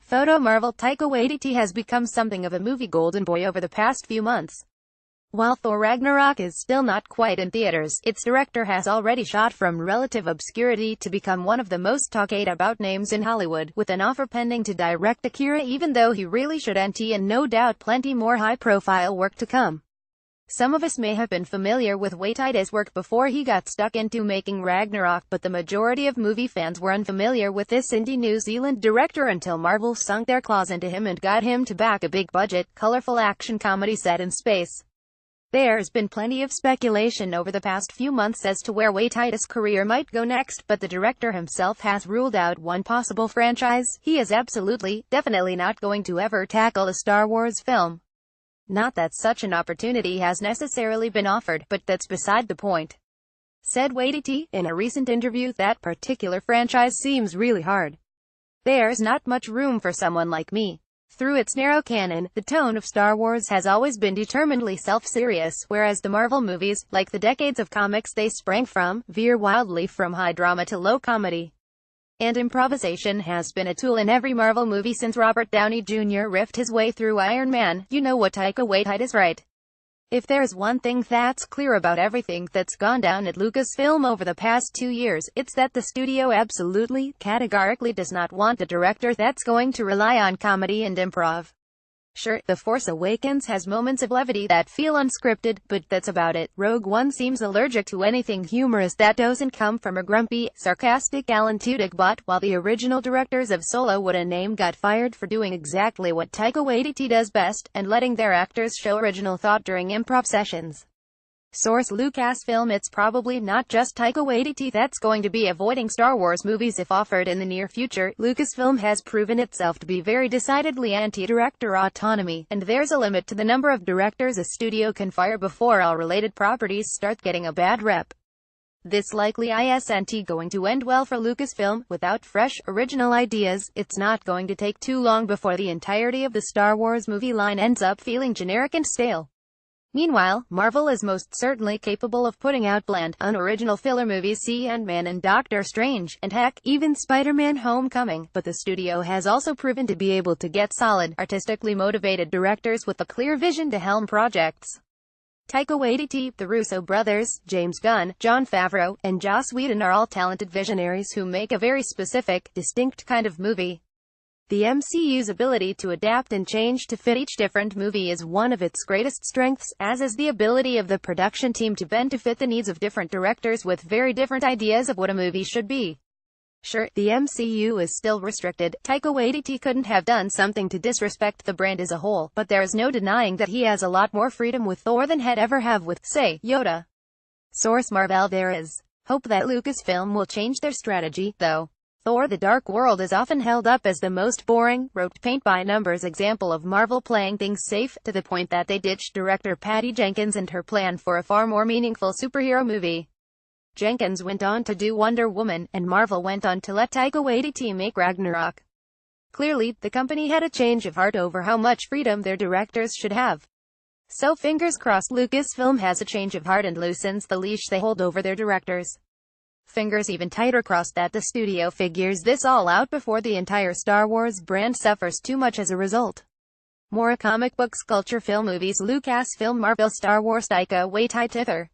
Photo Marvel Taika Waititi has become something of a movie golden boy over the past few months. While Thor Ragnarok is still not quite in theaters, its director has already shot from relative obscurity to become one of the most talked about names in Hollywood, with an offer pending to direct Akira, even though he really shouldn't, and no doubt plenty more high-profile work to come. Some of us may have been familiar with Waititi's work before he got stuck into making Ragnarok, but the majority of movie fans were unfamiliar with this indie New Zealand director until Marvel sunk their claws into him and got him to back a big-budget, colorful action comedy set in space. There's been plenty of speculation over the past few months as to where Waititi's career might go next, but the director himself has ruled out one possible franchise. He is definitely not going to ever tackle a Star Wars film. Not that such an opportunity has necessarily been offered, but that's beside the point. Said Waititi, in a recent interview, that particular franchise seems really hard. There's not much room for someone like me. Through its narrow canon, the tone of Star Wars has always been determinedly self-serious, whereas the Marvel movies, like the decades of comics they sprang from, veer wildly from high drama to low comedy. And improvisation has been a tool in every Marvel movie since Robert Downey Jr. riffed his way through Iron Man. You know what, Taika Waititi's right. If there's one thing that's clear about everything that's gone down at Lucasfilm over the past 2 years, it's that the studio categorically does not want a director that's going to rely on comedy and improv. Sure, The Force Awakens has moments of levity that feel unscripted, but that's about it. Rogue One seems allergic to anything humorous that doesn't come from a grumpy, sarcastic Alan Tudyk bot, while the original directors of Solo What a Name got fired for doing exactly what Taika Waititi does best, and letting their actors show original thought during improv sessions. Source: Lucasfilm. It's probably not just Taika Waititi that's going to be avoiding Star Wars movies if offered in the near future. Lucasfilm has proven itself to be very decidedly anti-director autonomy, and there's a limit to the number of directors a studio can fire before all related properties start getting a bad rep. This likely isn't going to end well for Lucasfilm. Without fresh, original ideas, it's not going to take too long before the entirety of the Star Wars movie line ends up feeling generic and stale. Meanwhile, Marvel is most certainly capable of putting out bland, unoriginal filler movies. See Ant-Man and Doctor Strange, and heck, even Spider-Man Homecoming, but the studio has also proven to be able to get solid, artistically motivated directors with a clear vision to helm projects. Taika Waititi, the Russo brothers, James Gunn, Jon Favreau, and Joss Whedon are all talented visionaries who make a very specific, distinct kind of movie. The MCU's ability to adapt and change to fit each different movie is one of its greatest strengths, as is the ability of the production team to bend to fit the needs of different directors with very different ideas of what a movie should be. Sure, the MCU is still restricted. Taika Waititi couldn't have done something to disrespect the brand as a whole, but there's no denying that he has a lot more freedom with Thor than he'd ever have with, say, Yoda. Source: Marvel. There is hope that Lucasfilm will change their strategy, though. Thor: The Dark World is often held up as the most boring, rote, paint-by-numbers example of Marvel playing things safe, to the point that they ditched director Patty Jenkins and her plan for a far more meaningful superhero movie. Jenkins went on to do Wonder Woman, and Marvel went on to let Taika Waititi make Ragnarok. Clearly, the company had a change of heart over how much freedom their directors should have. So fingers crossed Lucasfilm has a change of heart and loosens the leash they hold over their directors. Fingers even tighter crossed that the studio figures this all out before the entire Star Wars brand suffers too much as a result. More comic books, culture, film, movies. Lucasfilm, Marvel, Star Wars. Taika Waititi.